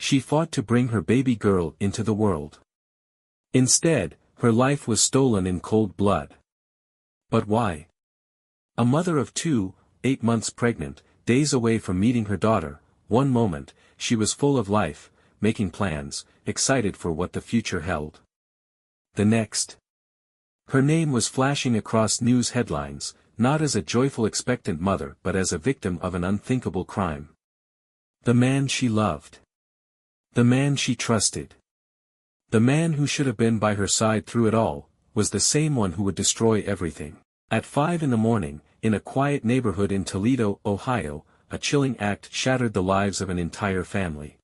She fought to bring her baby girl into the world. Instead, her life was stolen in cold blood. But why? A mother of two, 8 months pregnant, days away from meeting her daughter, one moment, she was full of life, making plans, excited for what the future held. The next. Her name was flashing across news headlines, not as a joyful expectant mother but as a victim of an unthinkable crime. The man she loved. The man she trusted. The man who should have been by her side through it all, was the same one who would destroy everything. At 5 in the morning, in a quiet neighborhood in Toledo, Ohio, a chilling act shattered the lives of an entire family.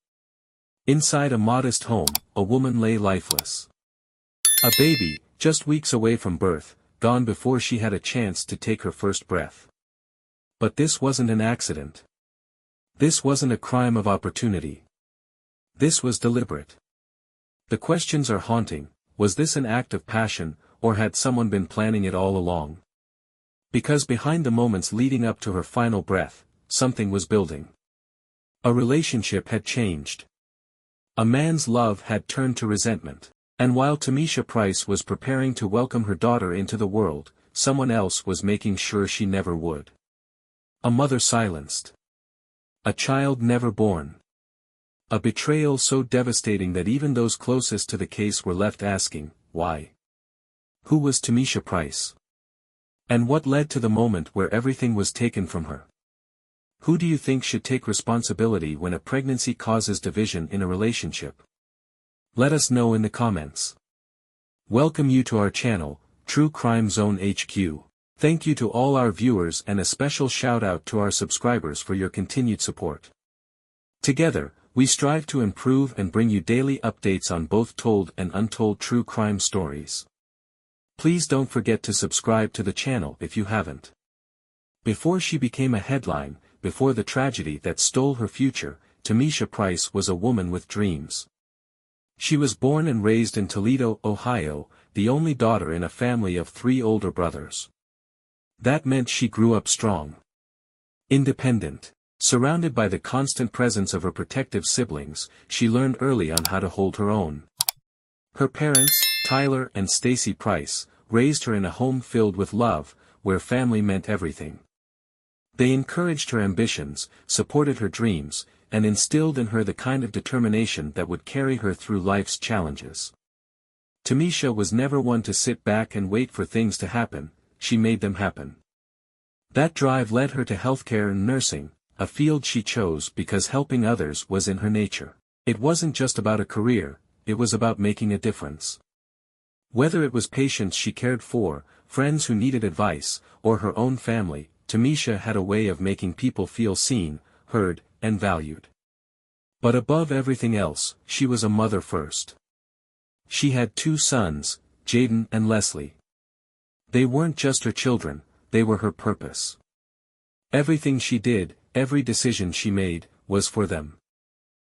Inside a modest home, a woman lay lifeless. A baby, just weeks away from birth, gone before she had a chance to take her first breath. But this wasn't an accident. This wasn't a crime of opportunity. This was deliberate. The questions are haunting: was this an act of passion, or had someone been planning it all along? Because behind the moments leading up to her final breath, something was building. A relationship had changed. A man's love had turned to resentment. And while Tamisha Price was preparing to welcome her daughter into the world, someone else was making sure she never would. A mother silenced. A child never born. A betrayal so devastating that even those closest to the case were left asking, why? Who was Tamisha Price? And what led to the moment where everything was taken from her? Who do you think should take responsibility when a pregnancy causes division in a relationship? Let us know in the comments. Welcome you to our channel, True Crime Zone HQ. Thank you to all our viewers and a special shout out to our subscribers for your continued support. Together, we strive to improve and bring you daily updates on both told and untold true crime stories. Please don't forget to subscribe to the channel if you haven't. Before she became a headline, before the tragedy that stole her future, Tamisha Price was a woman with dreams. She was born and raised in Toledo, Ohio, the only daughter in a family of 3 older brothers. That meant she grew up strong. Independent. Surrounded by the constant presence of her protective siblings, she learned early on how to hold her own. Her parents, Tyler and Stacy Price, raised her in a home filled with love, where family meant everything. They encouraged her ambitions, supported her dreams, and instilled in her the kind of determination that would carry her through life's challenges. Tamisha was never one to sit back and wait for things to happen, she made them happen. That drive led her to healthcare and nursing, a field she chose because helping others was in her nature. It wasn't just about a career, it was about making a difference. Whether it was patients she cared for, friends who needed advice, or her own family, Tamisha had a way of making people feel seen, heard, and valued. But above everything else, she was a mother first. She had 2 sons, Jaden and Leslie. They weren't just her children, they were her purpose. Everything she did, every decision she made, was for them.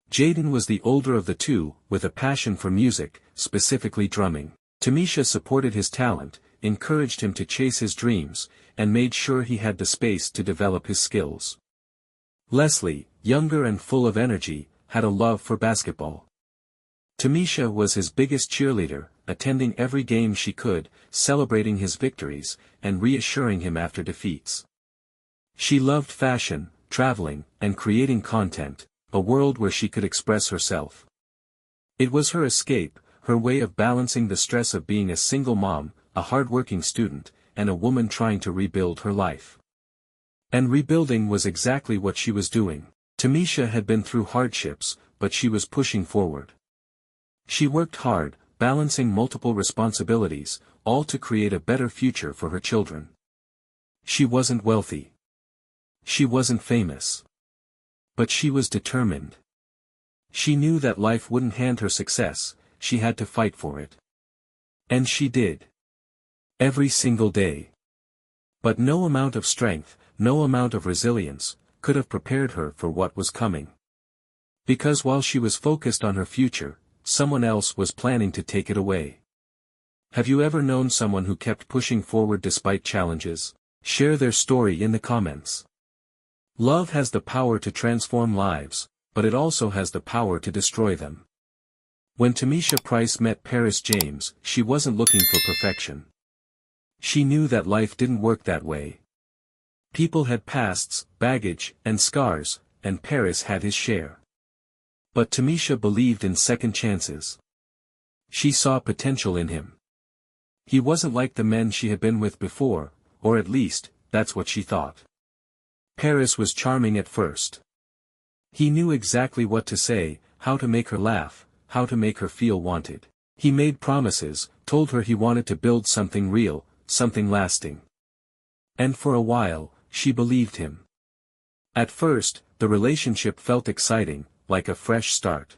Jaden was the older of the 2, with a passion for music, specifically drumming. Tamisha supported his talent, encouraged him to chase his dreams, and made sure he had the space to develop his skills. Leslie, younger and full of energy, had a love for basketball. Tamisha was his biggest cheerleader, attending every game she could, celebrating his victories, and reassuring him after defeats. She loved fashion, traveling, and creating content, a world where she could express herself. It was her escape, her way of balancing the stress of being a single mom, a hardworking student, and a woman trying to rebuild her life. And rebuilding was exactly what she was doing. Tamisha had been through hardships, but she was pushing forward. She worked hard, balancing multiple responsibilities, all to create a better future for her children. She wasn't wealthy. She wasn't famous. But she was determined. She knew that life wouldn't hand her success, she had to fight for it. And she did. Every single day. But no amount of strength, no amount of resilience, could have prepared her for what was coming. Because while she was focused on her future, someone else was planning to take it away. Have you ever known someone who kept pushing forward despite challenges? Share their story in the comments. Love has the power to transform lives, but it also has the power to destroy them. When Tamisha Price met Paris James, she wasn't looking for perfection. She knew that life didn't work that way. People had pasts, baggage, and scars, and Paris had his share. But Tamisha believed in second chances. She saw potential in him. He wasn't like the men she had been with before, or at least, that's what she thought. Paris was charming at first. He knew exactly what to say, how to make her laugh, how to make her feel wanted. He made promises, told her he wanted to build something real, something lasting. And for a while, she believed him. At first, the relationship felt exciting, like a fresh start.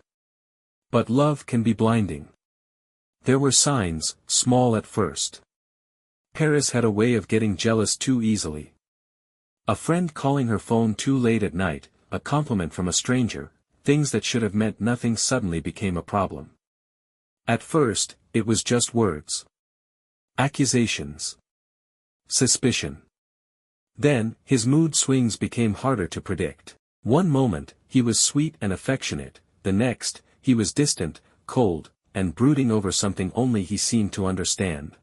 But love can be blinding. There were signs, small at first. Paris had a way of getting jealous too easily. A friend calling her phone too late at night, a compliment from a stranger, things that should have meant nothing suddenly became a problem. At first, it was just words. Accusations. Suspicion. Then, his mood swings became harder to predict. One moment, he was sweet and affectionate, the next, he was distant, cold, and brooding over something only he seemed to understand.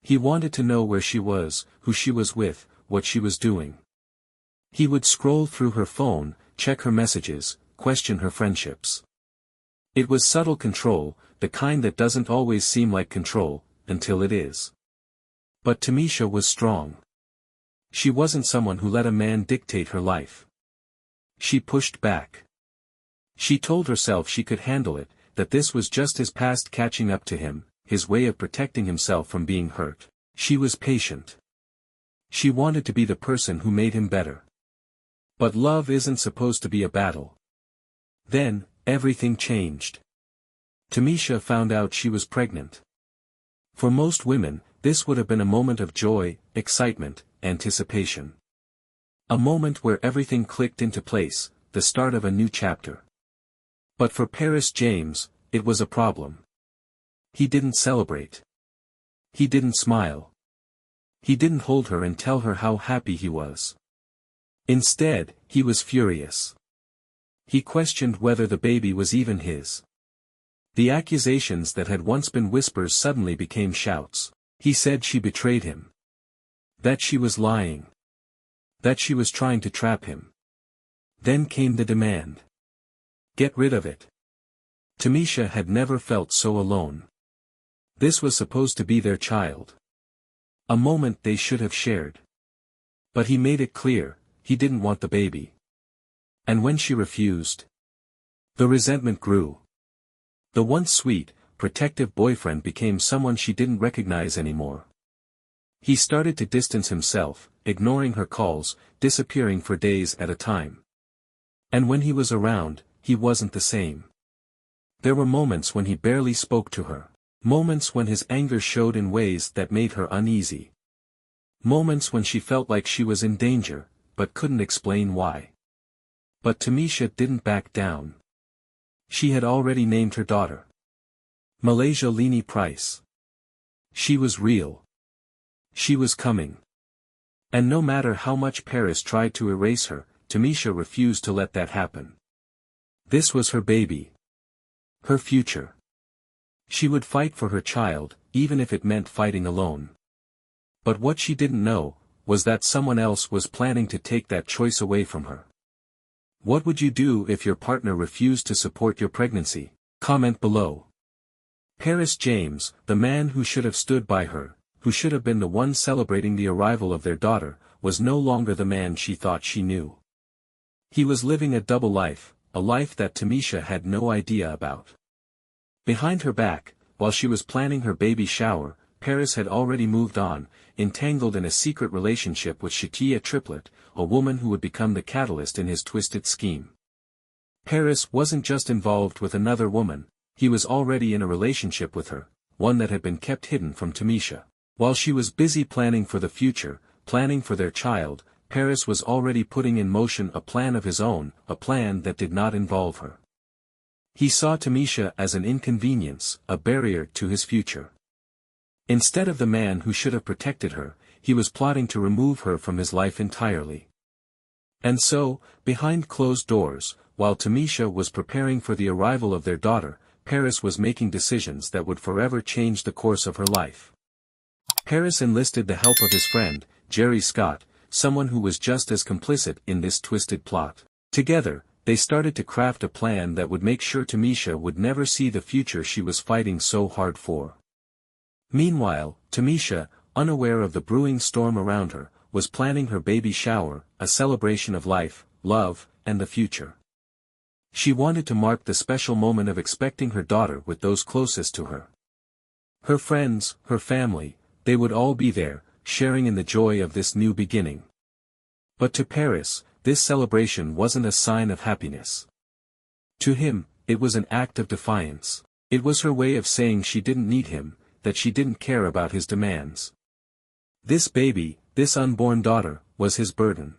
He wanted to know where she was, who she was with, what she was doing. He would scroll through her phone, check her messages, question her friendships. It was subtle control, the kind that doesn't always seem like control, until it is. But Tamisha was strong. She wasn't someone who let a man dictate her life. She pushed back. She told herself she could handle it, that this was just his past catching up to him, his way of protecting himself from being hurt. She was patient. She wanted to be the person who made him better. But love isn't supposed to be a battle. Then, everything changed. Tamisha found out she was pregnant. For most women, this would have been a moment of joy, excitement, anticipation. A moment where everything clicked into place, the start of a new chapter. But for Paris James, it was a problem. He didn't celebrate. He didn't smile. He didn't hold her and tell her how happy he was. Instead, he was furious. He questioned whether the baby was even his. The accusations that had once been whispers suddenly became shouts. He said she betrayed him. That she was lying. That she was trying to trap him. Then came the demand. Get rid of it. Tamisha had never felt so alone. This was supposed to be their child. A moment they should have shared. But he made it clear, he didn't want the baby. And when she refused, the resentment grew. The once sweet, protective boyfriend became someone she didn't recognize anymore. He started to distance himself, ignoring her calls, disappearing for days at a time. And when he was around, he wasn't the same. There were moments when he barely spoke to her. Moments when his anger showed in ways that made her uneasy. Moments when she felt like she was in danger, but couldn't explain why. But Tamisha didn't back down. She had already named her daughter Malaysia Leani Price. She was real. She was coming. And no matter how much Paris tried to erase her, Tamisha refused to let that happen. This was her baby. Her future. She would fight for her child, even if it meant fighting alone. But what she didn't know, was that someone else was planning to take that choice away from her. What would you do if your partner refused to support your pregnancy? Comment below. Paris James, the man who should have stood by her, who should have been the one celebrating the arrival of their daughter, was no longer the man she thought she knew. He was living a double life, a life that Tamisha had no idea about. Behind her back, while she was planning her baby shower, Paris had already moved on, entangled in a secret relationship with Shatyea Triplet, a woman who would become the catalyst in his twisted scheme. Paris wasn't just involved with another woman, he was already in a relationship with her, one that had been kept hidden from Tamisha. While she was busy planning for the future, planning for their child, Paris was already putting in motion a plan of his own, a plan that did not involve her. He saw Tamisha as an inconvenience, a barrier to his future. Instead of the man who should have protected her, he was plotting to remove her from his life entirely. And so, behind closed doors, while Tamisha was preparing for the arrival of their daughter, Paris was making decisions that would forever change the course of her life. Paris enlisted the help of his friend, Jerry Scott, someone who was just as complicit in this twisted plot. Together, they started to craft a plan that would make sure Tamisha would never see the future she was fighting so hard for. Meanwhile, Tamisha, unaware of the brewing storm around her, was planning her baby shower, a celebration of life, love, and the future. She wanted to mark the special moment of expecting her daughter with those closest to her. Her friends, her family, they would all be there, sharing in the joy of this new beginning. But to Paris, this celebration wasn't a sign of happiness. To him, it was an act of defiance. It was her way of saying she didn't need him, that she didn't care about his demands. This baby, this unborn daughter, was his burden.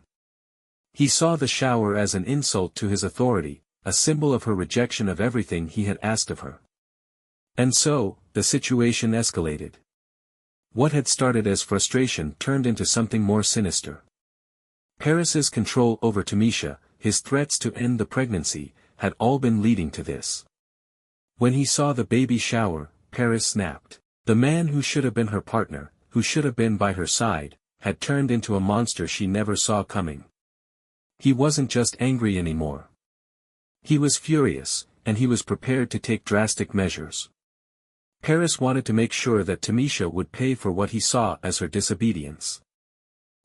He saw the shower as an insult to his authority, a symbol of her rejection of everything he had asked of her. And so, the situation escalated. What had started as frustration turned into something more sinister. Paris's control over Tamisha, his threats to end the pregnancy, had all been leading to this. When he saw the baby shower, Paris snapped. The man who should have been her partner, who should have been by her side, had turned into a monster she never saw coming. He wasn't just angry anymore. He was furious, and he was prepared to take drastic measures. Paris wanted to make sure that Tamisha would pay for what he saw as her disobedience.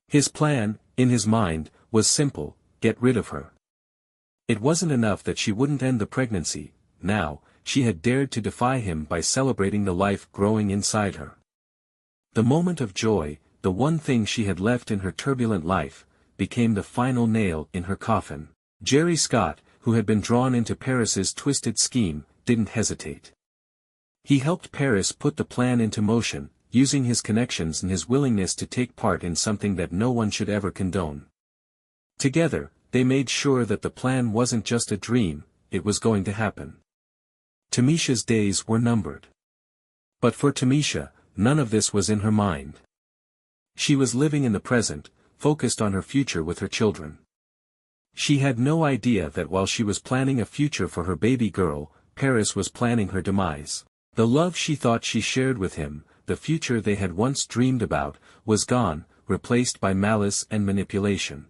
His plan, in his mind, was simple: get rid of her. It wasn't enough that she wouldn't end the pregnancy, now, she had dared to defy him by celebrating the life growing inside her. The moment of joy, the one thing she had left in her turbulent life, became the final nail in her coffin. Jerry Scott, who had been drawn into Paris's twisted scheme, didn't hesitate. He helped Paris put the plan into motion, using his connections and his willingness to take part in something that no one should ever condone. Together, they made sure that the plan wasn't just a dream, it was going to happen. Tamisha's days were numbered. But for Tamisha, none of this was in her mind. She was living in the present, focused on her future with her children. She had no idea that while she was planning a future for her baby girl, Paris was planning her demise. The love she thought she shared with him, the future they had once dreamed about, was gone, replaced by malice and manipulation.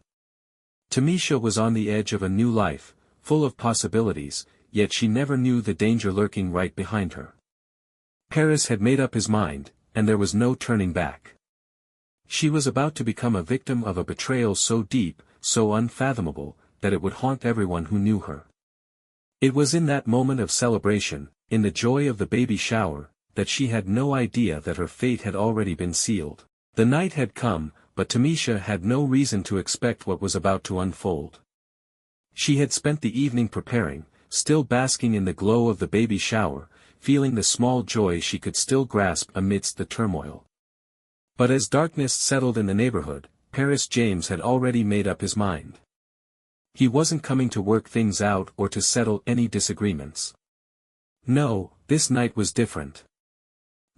Tamisha was on the edge of a new life, full of possibilities, yet she never knew the danger lurking right behind her. Paris had made up his mind, and there was no turning back. She was about to become a victim of a betrayal so deep, so unfathomable, that it would haunt everyone who knew her. It was in that moment of celebration, in the joy of the baby shower, that she had no idea that her fate had already been sealed. The night had come, but Tamisha had no reason to expect what was about to unfold. She had spent the evening preparing, still basking in the glow of the baby shower, feeling the small joy she could still grasp amidst the turmoil. But as darkness settled in the neighborhood, Paris James had already made up his mind. He wasn't coming to work things out or to settle any disagreements. No, this night was different.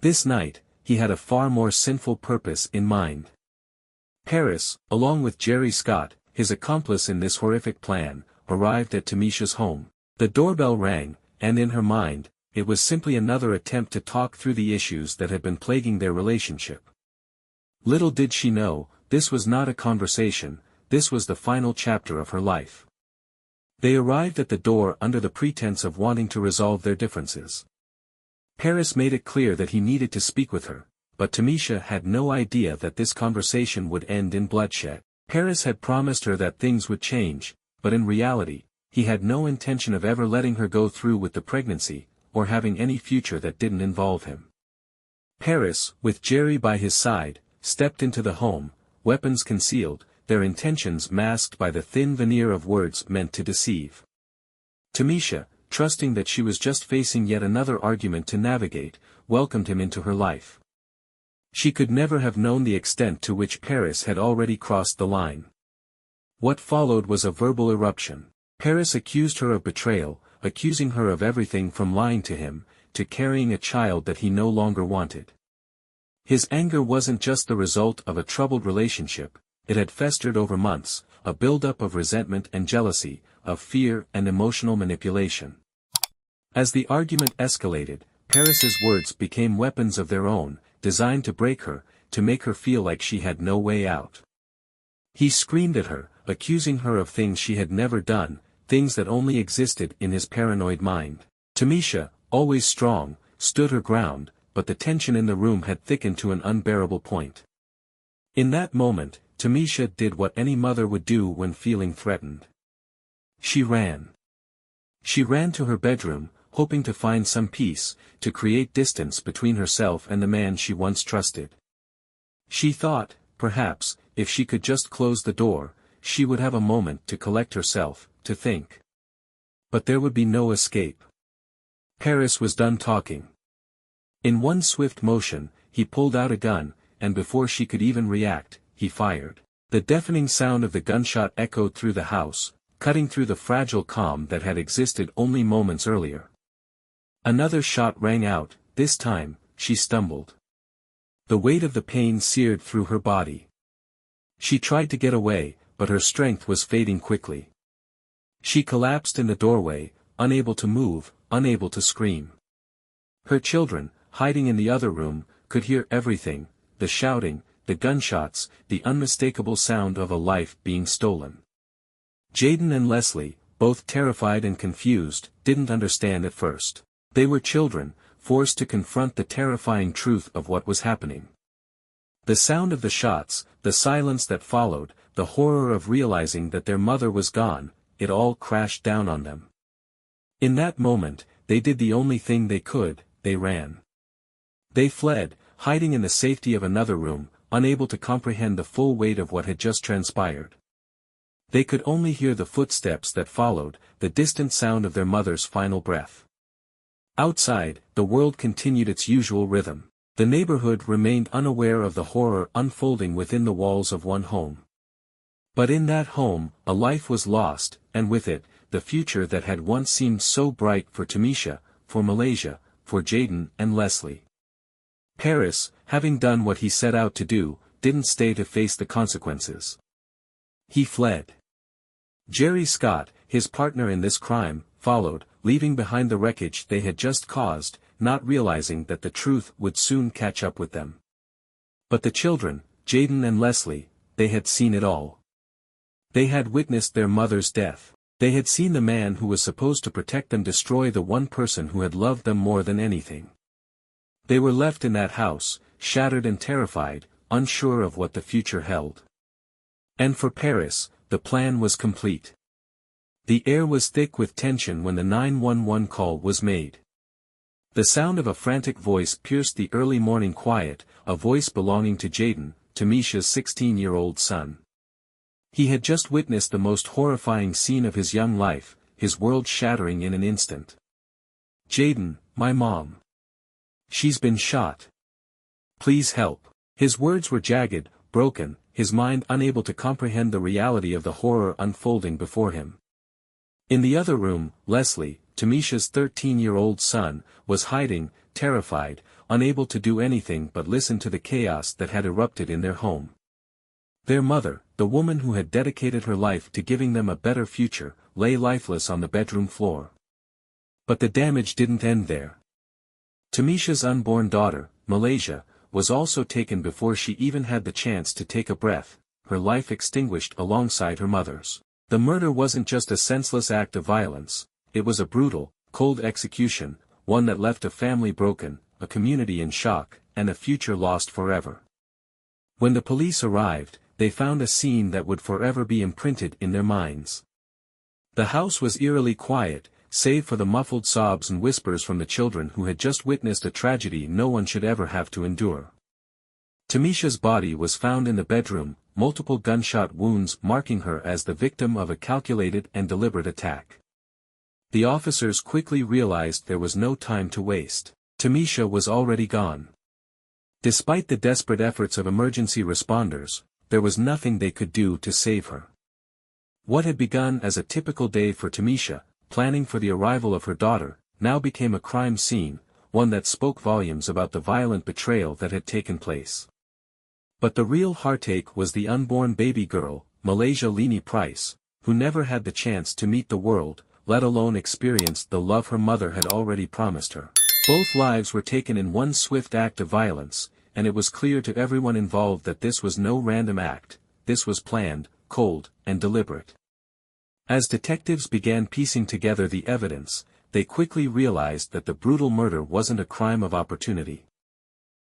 This night, he had a far more sinful purpose in mind. Paris, along with Jerry Scott, his accomplice in this horrific plan, arrived at Tamisha's home. The doorbell rang, and in her mind, it was simply another attempt to talk through the issues that had been plaguing their relationship. Little did she know, this was not a conversation, this was the final chapter of her life. They arrived at the door under the pretense of wanting to resolve their differences. Paris made it clear that he needed to speak with her, but Tamisha had no idea that this conversation would end in bloodshed. Paris had promised her that things would change, but in reality, he had no intention of ever letting her go through with the pregnancy, or having any future that didn't involve him. Paris, with Jerry by his side, stepped into the home, weapons concealed, their intentions masked by the thin veneer of words meant to deceive. Tamisha, trusting that she was just facing yet another argument to navigate, welcomed him into her life. She could never have known the extent to which Paris had already crossed the line. What followed was a verbal eruption. Paris accused her of betrayal, accusing her of everything from lying to him, to carrying a child that he no longer wanted. His anger wasn't just the result of a troubled relationship, it had festered over months, a buildup of resentment and jealousy, of fear and emotional manipulation. As the argument escalated, Paris's words became weapons of their own, designed to break her, to make her feel like she had no way out. He screamed at her, accusing her of things she had never done, things that only existed in his paranoid mind. Tamisha, always strong, stood her ground, but the tension in the room had thickened to an unbearable point. In that moment, Tamisha did what any mother would do when feeling threatened. She ran. She ran to her bedroom, hoping to find some peace, to create distance between herself and the man she once trusted. She thought, perhaps, if she could just close the door, she would have a moment to collect herself, to think. But there would be no escape. Paris was done talking. In one swift motion, he pulled out a gun, and before she could even react, he fired. The deafening sound of the gunshot echoed through the house, cutting through the fragile calm that had existed only moments earlier. Another shot rang out. This time, she stumbled. The weight of the pain seared through her body. She tried to get away, but her strength was fading quickly. She collapsed in the doorway, unable to move, unable to scream. Her children, hiding in the other room, could hear everything, the shouting, the gunshots, the unmistakable sound of a life being stolen. Jaden and Leslie, both terrified and confused, didn't understand at first. They were children, forced to confront the terrifying truth of what was happening. The sound of the shots, the silence that followed, the horror of realizing that their mother was gone, it all crashed down on them. In that moment, they did the only thing they could, they ran. They fled, hiding in the safety of another room, unable to comprehend the full weight of what had just transpired. They could only hear the footsteps that followed, the distant sound of their mother's final breath. Outside, the world continued its usual rhythm. The neighborhood remained unaware of the horror unfolding within the walls of one home. But in that home, a life was lost, and with it, the future that had once seemed so bright for Tamisha, for Malaysia, for Jaden and Leslie. Paris, having done what he set out to do, didn't stay to face the consequences. He fled. Jerry Scott, his partner in this crime, followed, leaving behind the wreckage they had just caused, not realizing that the truth would soon catch up with them. But the children, Jaden and Leslie, they had seen it all. They had witnessed their mother's death. They had seen the man who was supposed to protect them destroy the one person who had loved them more than anything. They were left in that house, shattered and terrified, unsure of what the future held. And for Paris, the plan was complete. The air was thick with tension when the 911 call was made. The sound of a frantic voice pierced the early morning quiet, a voice belonging to Jaden, Tamisha's 16-year-old son. He had just witnessed the most horrifying scene of his young life, his world shattering in an instant. "Jaden, my mom. She's been shot. Please help." His words were jagged, broken, his mind unable to comprehend the reality of the horror unfolding before him. In the other room, Leslie, Tamisha's 13-year-old son, was hiding, terrified, unable to do anything but listen to the chaos that had erupted in their home. Their mother, the woman who had dedicated her life to giving them a better future, lay lifeless on the bedroom floor. But the damage didn't end there. Tamisha's unborn daughter, Malaysia, was also taken before she even had the chance to take a breath, her life extinguished alongside her mother's. The murder wasn't just a senseless act of violence, it was a brutal, cold execution, one that left a family broken, a community in shock, and a future lost forever. When the police arrived, they found a scene that would forever be imprinted in their minds. The house was eerily quiet, save for the muffled sobs and whispers from the children who had just witnessed a tragedy no one should ever have to endure. Tamisha's body was found in the bedroom, multiple gunshot wounds marking her as the victim of a calculated and deliberate attack. The officers quickly realized there was no time to waste. Tamisha was already gone. Despite the desperate efforts of emergency responders, there was nothing they could do to save her. What had begun as a typical day for Tamisha, planning for the arrival of her daughter, now became a crime scene, one that spoke volumes about the violent betrayal that had taken place. But the real heartache was the unborn baby girl, Malaysia Leani Price, who never had the chance to meet the world, let alone experience the love her mother had already promised her. Both lives were taken in one swift act of violence, and it was clear to everyone involved that this was no random act, this was planned, cold, and deliberate. As detectives began piecing together the evidence, they quickly realized that the brutal murder wasn't a crime of opportunity.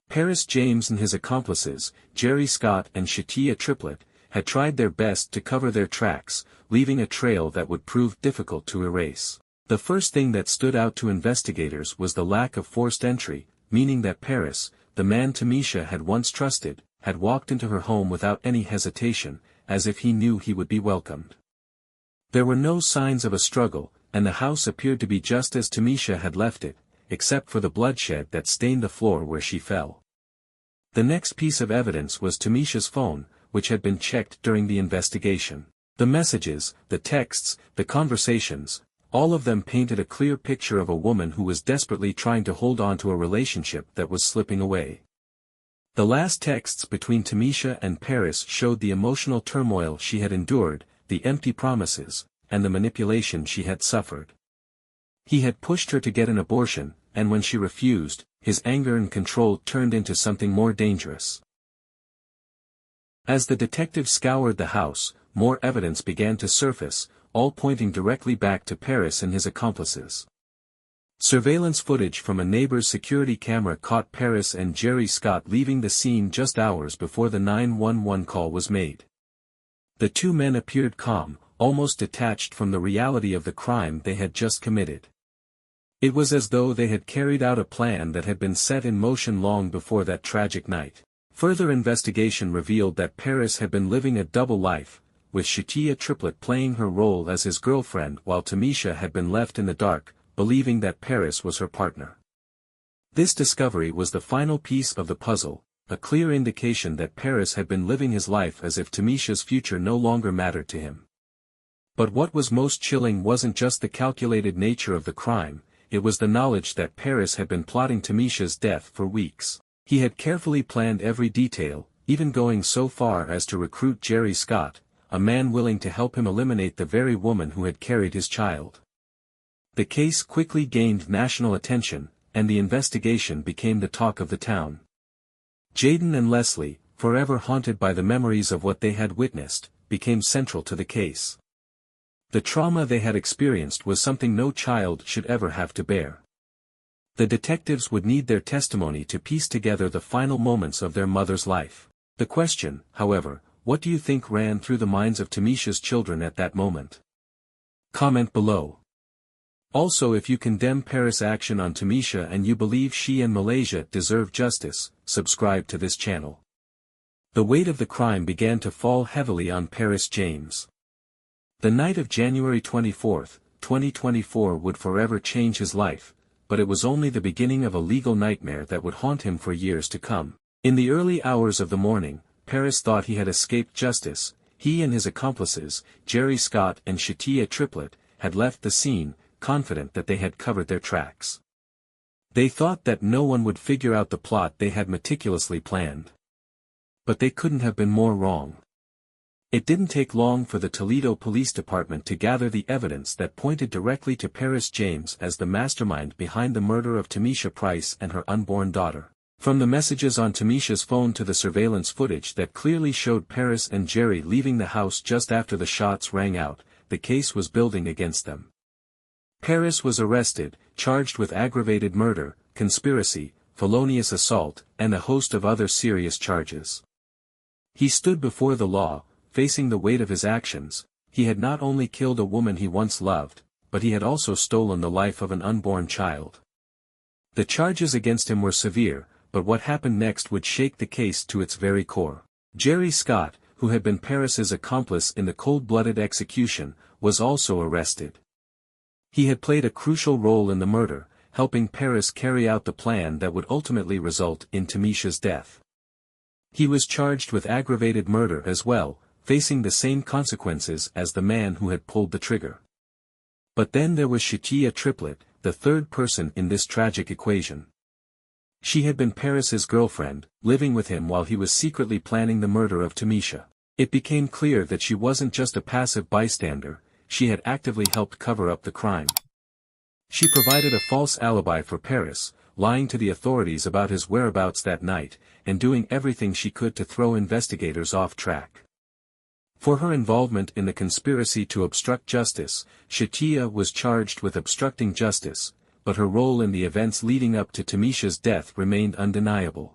Paris James and his accomplices, Scott and Shatyea Triplet, had tried their best to cover their tracks, leaving a trail that would prove difficult to erase. The first thing that stood out to investigators was the lack of forced entry, meaning that Paris, the man Tamisha had once trusted, had walked into her home without any hesitation, as if he knew he would be welcomed. There were no signs of a struggle, and the house appeared to be just as Tamisha had left it, except for the bloodshed that stained the floor where she fell. The next piece of evidence was Tamisha's phone, which had been checked during the investigation. The messages, the texts, the conversations, all of them painted a clear picture of a woman who was desperately trying to hold on to a relationship that was slipping away. The last texts between Tamisha and Paris showed the emotional turmoil she had endured, the empty promises, and the manipulation she had suffered. He had pushed her to get an abortion, and when she refused, his anger and control turned into something more dangerous. As the detectives scoured the house, more evidence began to surface, all pointing directly back to Paris and his accomplices. Surveillance footage from a neighbor's security camera caught Paris and Scott leaving the scene just hours before the 911 call was made. The two men appeared calm, almost detached from the reality of the crime they had just committed. It was as though they had carried out a plan that had been set in motion long before that tragic night. Further investigation revealed that Paris had been living a double life, with Shatyea Triplet playing her role as his girlfriend while Tamisha had been left in the dark, believing that Paris was her partner. This discovery was the final piece of the puzzle, a clear indication that Paris had been living his life as if Tamisha's future no longer mattered to him. But what was most chilling wasn't just the calculated nature of the crime, it was the knowledge that Paris had been plotting Tamisha's death for weeks. He had carefully planned every detail, even going so far as to recruit Scott, a man willing to help him eliminate the very woman who had carried his child. The case quickly gained national attention, and the investigation became the talk of the town. Jaden and Leslie, forever haunted by the memories of what they had witnessed, became central to the case. The trauma they had experienced was something no child should ever have to bear. The detectives would need their testimony to piece together the final moments of their mother's life. The question, however, what do you think ran through the minds of Tamisha's children at that moment? Comment below. Also, if you condemn Paris' action on Tamisha and you believe she and Malaysia deserve justice, subscribe to this channel. The weight of the crime began to fall heavily on Paris James. The night of January 24, 2024 would forever change his life, but it was only the beginning of a legal nightmare that would haunt him for years to come. In the early hours of the morning, Paris thought he had escaped justice. He and his accomplices, Scott and Shatyea Triplet, had left the scene, confident that they had covered their tracks. They thought that no one would figure out the plot they had meticulously planned. But they couldn't have been more wrong. It didn't take long for the Toledo Police Department to gather the evidence that pointed directly to Paris James as the mastermind behind the murder of Tamisha Price and her unborn daughter. From the messages on Tamisha's phone to the surveillance footage that clearly showed Paris and Jerry leaving the house just after the shots rang out, the case was building against them. Paris was arrested, charged with aggravated murder, conspiracy, felonious assault, and a host of other serious charges. He stood before the law, facing the weight of his actions. He had not only killed a woman he once loved, but he had also stolen the life of an unborn child. The charges against him were severe, but what happened next would shake the case to its very core. Scott, who had been Paris's accomplice in the cold-blooded execution, was also arrested. He had played a crucial role in the murder, helping Paris carry out the plan that would ultimately result in Tamisha's death. He was charged with aggravated murder as well, facing the same consequences as the man who had pulled the trigger. But then there was Shatyea Triplet, the third person in this tragic equation. She had been Paris's girlfriend, living with him while he was secretly planning the murder of Tamisha. It became clear that she wasn't just a passive bystander, she had actively helped cover up the crime. She provided a false alibi for Paris, lying to the authorities about his whereabouts that night, and doing everything she could to throw investigators off track. For her involvement in the conspiracy to obstruct justice, Shatyea was charged with obstructing justice, but her role in the events leading up to Tamisha's death remained undeniable.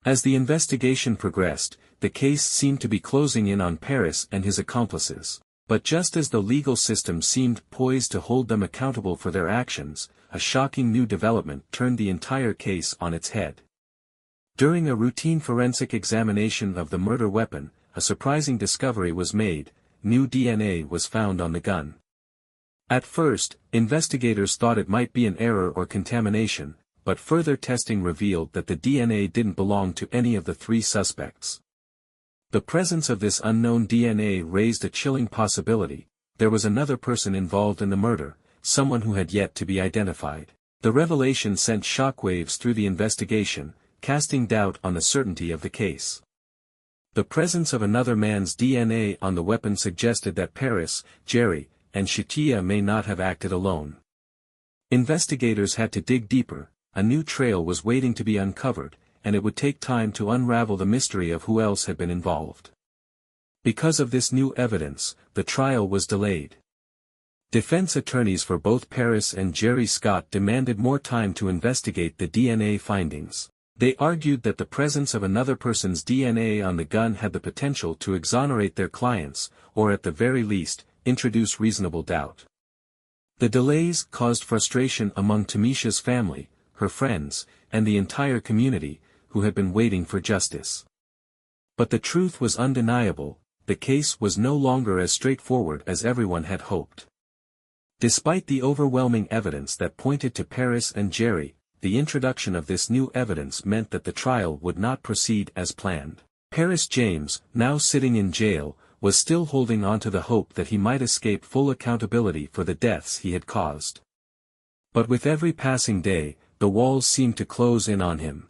As the investigation progressed, the case seemed to be closing in on Paris and his accomplices. But just as the legal system seemed poised to hold them accountable for their actions, a shocking new development turned the entire case on its head. During a routine forensic examination of the murder weapon, a surprising discovery was made: new DNA was found on the gun. At first, investigators thought it might be an error or contamination, but further testing revealed that the DNA didn't belong to any of the three suspects. The presence of this unknown DNA raised a chilling possibility: there was another person involved in the murder, someone who had yet to be identified. The revelation sent shockwaves through the investigation, casting doubt on the certainty of the case. The presence of another man's DNA on the weapon suggested that Paris, Jerry, and Shatyea may not have acted alone. Investigators had to dig deeper. A new trail was waiting to be uncovered, and it would take time to unravel the mystery of who else had been involved. Because of this new evidence, the trial was delayed. Defense attorneys for both Paris and Jerry Scott demanded more time to investigate the DNA findings. They argued that the presence of another person's DNA on the gun had the potential to exonerate their clients, or at the very least, introduce reasonable doubt. The delays caused frustration among Tamisha's family, her friends, and the entire community, who had been waiting for justice. But the truth was undeniable: the case was no longer as straightforward as everyone had hoped. Despite the overwhelming evidence that pointed to Paris and Jerry, the introduction of this new evidence meant that the trial would not proceed as planned. Paris James, now sitting in jail, was still holding on to the hope that he might escape full accountability for the deaths he had caused. But with every passing day, the walls seemed to close in on him.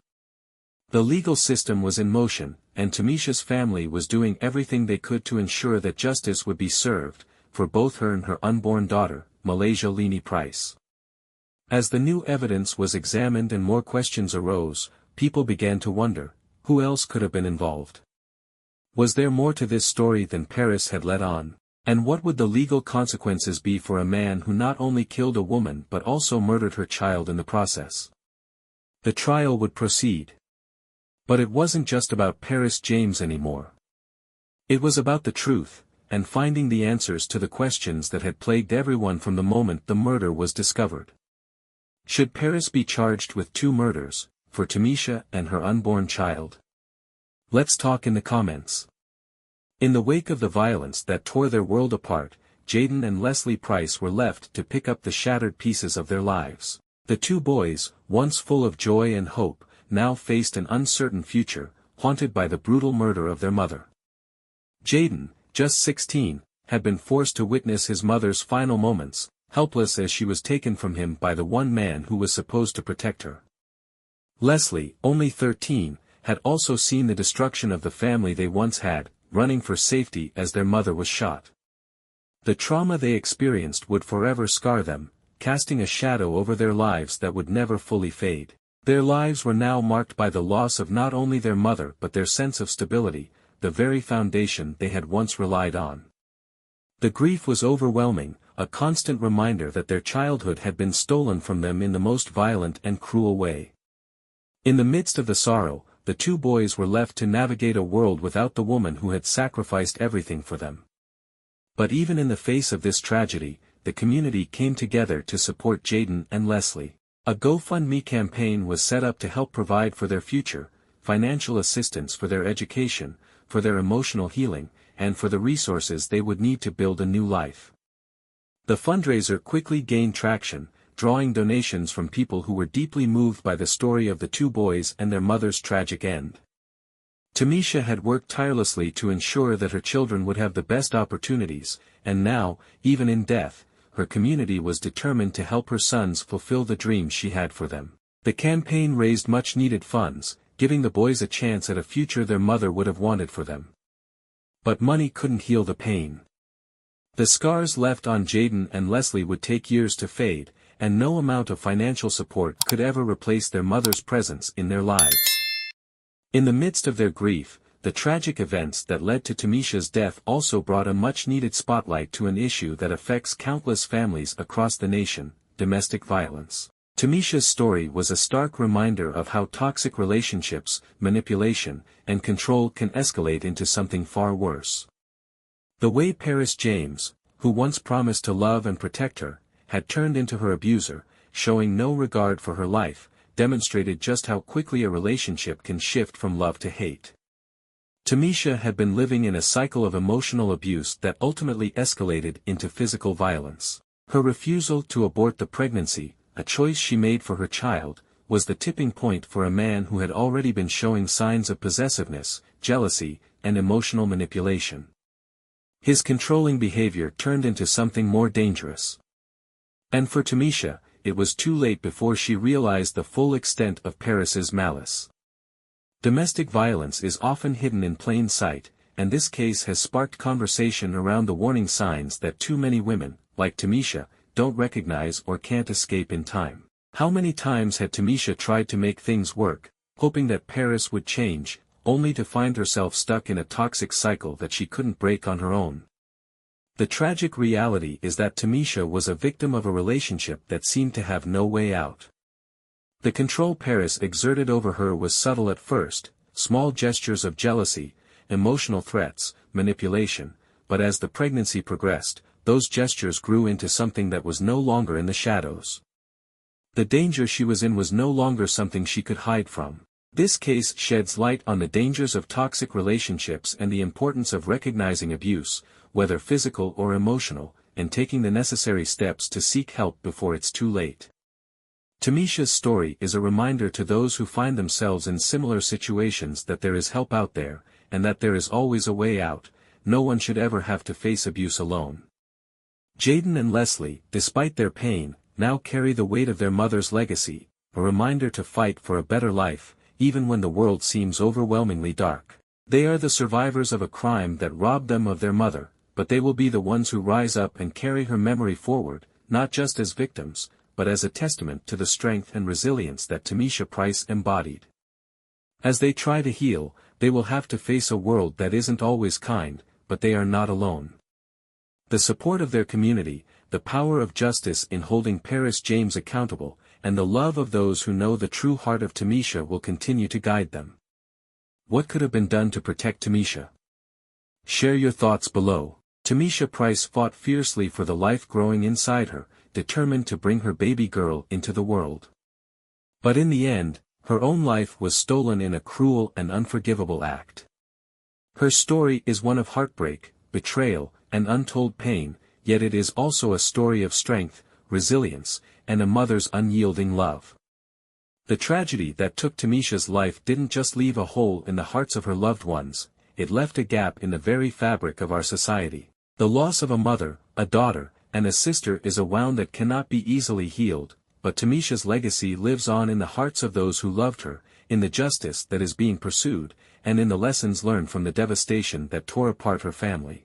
The legal system was in motion, and Tamisha's family was doing everything they could to ensure that justice would be served, for both her and her unborn daughter, Malaysia Leani Price. As the new evidence was examined and more questions arose, people began to wonder: who else could have been involved? Was there more to this story than Paris had let on? And what would the legal consequences be for a man who not only killed a woman but also murdered her child in the process? The trial would proceed. But it wasn't just about Paris James anymore. It was about the truth, and finding the answers to the questions that had plagued everyone from the moment the murder was discovered. Should Paris be charged with 2 murders, for Tamisha and her unborn child? Let's talk in the comments. In the wake of the violence that tore their world apart, Jaden and Leslie Price were left to pick up the shattered pieces of their lives. The 2 boys, once full of joy and hope, now faced an uncertain future, haunted by the brutal murder of their mother. Jaden, just 16, had been forced to witness his mother's final moments, helpless as she was taken from him by the one man who was supposed to protect her. Leslie, only 13, had also seen the destruction of the family they once had, running for safety as their mother was shot. The trauma they experienced would forever scar them, casting a shadow over their lives that would never fully fade. Their lives were now marked by the loss of not only their mother but their sense of stability, the very foundation they had once relied on. The grief was overwhelming, a constant reminder that their childhood had been stolen from them in the most violent and cruel way. In the midst of the sorrow, the 2 boys were left to navigate a world without the woman who had sacrificed everything for them. But even in the face of this tragedy, the community came together to support Jaden and Leslie. A GoFundMe campaign was set up to help provide for their future, financial assistance for their education, for their emotional healing, and for the resources they would need to build a new life. The fundraiser quickly gained traction, drawing donations from people who were deeply moved by the story of the 2 boys and their mother's tragic end. Tamisha had worked tirelessly to ensure that her children would have the best opportunities, and now, even in death, her community was determined to help her sons fulfill the dreams she had for them. The campaign raised much-needed funds, giving the boys a chance at a future their mother would have wanted for them. But money couldn't heal the pain. The scars left on Jaden and Leslie would take years to fade, and no amount of financial support could ever replace their mother's presence in their lives. In the midst of their grief, the tragic events that led to Tamisha's death also brought a much-needed spotlight to an issue that affects countless families across the nation: domestic violence. Tamisha's story was a stark reminder of how toxic relationships, manipulation, and control can escalate into something far worse. The way Paris James, who once promised to love and protect her, had turned into her abuser, showing no regard for her life, demonstrated just how quickly a relationship can shift from love to hate. Tamisha had been living in a cycle of emotional abuse that ultimately escalated into physical violence. Her refusal to abort the pregnancy, a choice she made for her child, was the tipping point for a man who had already been showing signs of possessiveness, jealousy, and emotional manipulation. His controlling behavior turned into something more dangerous. And for Tamisha, it was too late before she realized the full extent of Paris's malice. Domestic violence is often hidden in plain sight, and this case has sparked conversation around the warning signs that too many women, like Tamisha, don't recognize or can't escape in time. How many times had Tamisha tried to make things work, hoping that Paris would change, only to find herself stuck in a toxic cycle that she couldn't break on her own? The tragic reality is that Tamisha was a victim of a relationship that seemed to have no way out. The control Paris exerted over her was subtle at first: small gestures of jealousy, emotional threats, manipulation, but as the pregnancy progressed, those gestures grew into something that was no longer in the shadows. The danger she was in was no longer something she could hide from. This case sheds light on the dangers of toxic relationships and the importance of recognizing abuse, whether physical or emotional, and taking the necessary steps to seek help before it's too late. Tamisha's story is a reminder to those who find themselves in similar situations that there is help out there, and that there is always a way out. No one should ever have to face abuse alone. Jaden and Leslie, despite their pain, now carry the weight of their mother's legacy, a reminder to fight for a better life, even when the world seems overwhelmingly dark. They are the survivors of a crime that robbed them of their mother, but they will be the ones who rise up and carry her memory forward, not just as victims, but as a testament to the strength and resilience that Tamisha Price embodied. As they try to heal, they will have to face a world that isn't always kind, but they are not alone. The support of their community, the power of justice in holding Paris James accountable, and the love of those who know the true heart of Tamisha will continue to guide them. What could have been done to protect Tamisha? Share your thoughts below. Tamisha Price fought fiercely for the life growing inside her, determined to bring her baby girl into the world. But in the end, her own life was stolen in a cruel and unforgivable act. Her story is one of heartbreak, betrayal, and untold pain, yet it is also a story of strength, resilience, and a mother's unyielding love. The tragedy that took Tamisha's life didn't just leave a hole in the hearts of her loved ones, it left a gap in the very fabric of our society. The loss of a mother, a daughter, and a sister is a wound that cannot be easily healed, but Tamisha's legacy lives on in the hearts of those who loved her, in the justice that is being pursued, and in the lessons learned from the devastation that tore apart her family.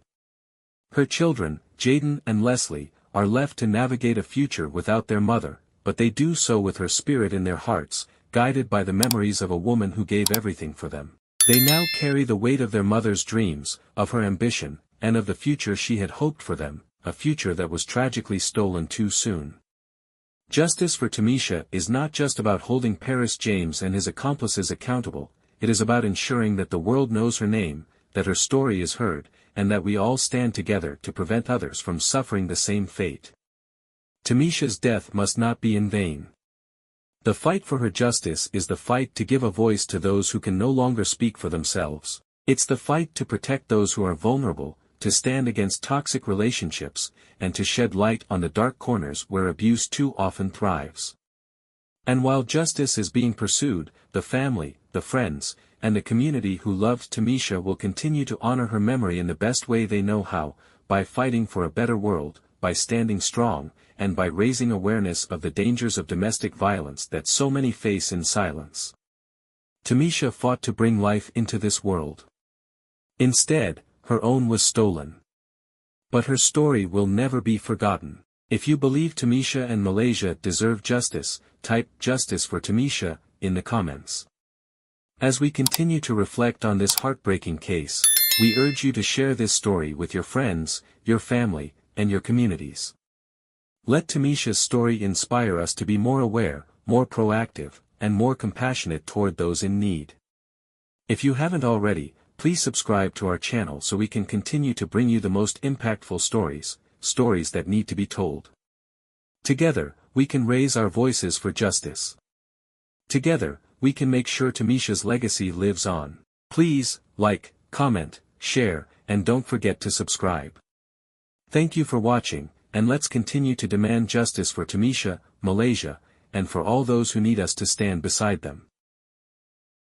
Her children, Jaden and Leslie, are left to navigate a future without their mother, but they do so with her spirit in their hearts, guided by the memories of a woman who gave everything for them. They now carry the weight of their mother's dreams, of her ambition, and of the future she had hoped for them, a future that was tragically stolen too soon. Justice for Tamisha is not just about holding Paris James and his accomplices accountable, it is about ensuring that the world knows her name, that her story is heard, and that we all stand together to prevent others from suffering the same fate. Tamisha's death must not be in vain. The fight for her justice is the fight to give a voice to those who can no longer speak for themselves. It's the fight to protect those who are vulnerable, to stand against toxic relationships, and to shed light on the dark corners where abuse too often thrives. And while justice is being pursued, the family, the friends, and the community who loved Tamisha will continue to honor her memory in the best way they know how, by fighting for a better world, by standing strong, and by raising awareness of the dangers of domestic violence that so many face in silence. Tamisha fought to bring life into this world. Instead, her own was stolen. But her story will never be forgotten. If you believe Tamisha and Malaysia deserve justice, type "justice for Tamisha" in the comments. As we continue to reflect on this heartbreaking case, we urge you to share this story with your friends, your family, and your communities. Let Tamisha's story inspire us to be more aware, more proactive, and more compassionate toward those in need. If you haven't already, please subscribe to our channel so we can continue to bring you the most impactful stories that need to be told. Together, we can raise our voices for justice. Together, we can make sure Tamisha's legacy lives on. Please, like, comment, share, and don't forget to subscribe. Thank you for watching, and let's continue to demand justice for Tamisha, Malaysia, and for all those who need us to stand beside them.